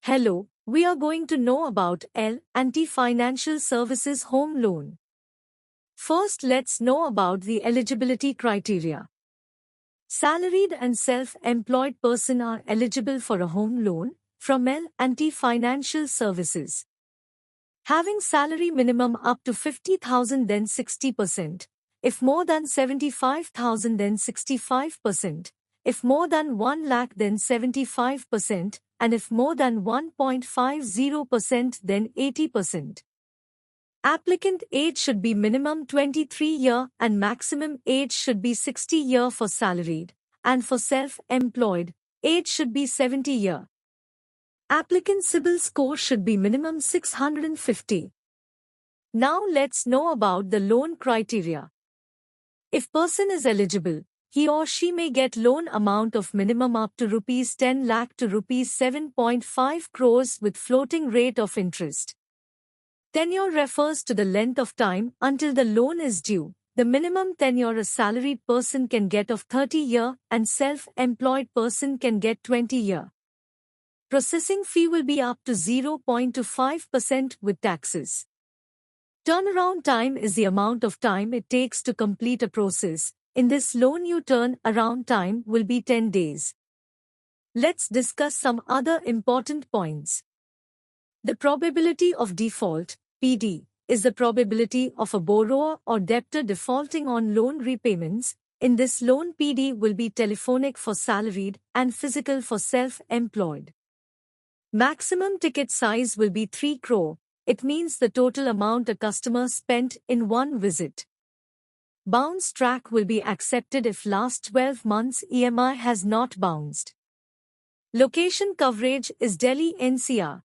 Hello, we are going to know about L&T Financial Services Home Loan. First, let's know about the eligibility criteria. Salaried and self-employed person are eligible for a home loan from L&T Financial Services. Having salary minimum up to 50,000 then 60%. If more than 75,000 then 65%. If more than 1 lakh then 75%. And if more than 1.50% then 80%. Applicant age should be minimum 23 year and maximum age should be 60 year for salaried, and for self-employed, age should be 70 year. Applicant CIBIL score should be minimum 650. Now let's know about the loan criteria. If person is eligible, he or she may get loan amount of minimum up to rupees 10 lakh to rupees 7.5 crores with floating rate of interest. Tenure refers to the length of time until the loan is due. The minimum tenure a salaried person can get of 30 year and self-employed person can get 20 year. Processing fee will be up to 0.25% with taxes. Turnaround time is the amount of time it takes to complete a process. In this loan turn around time will be 10 days. Let's discuss some other important points. The probability of default, PD, is the probability of a borrower or debtor defaulting on loan repayments. In this loan PD will be telephonic for salaried and physical for self-employed. Maximum ticket size will be 3 crore. It means the total amount a customer spent in one visit. Bounce track will be accepted if last 12 months EMI has not bounced. Location coverage is Delhi NCR.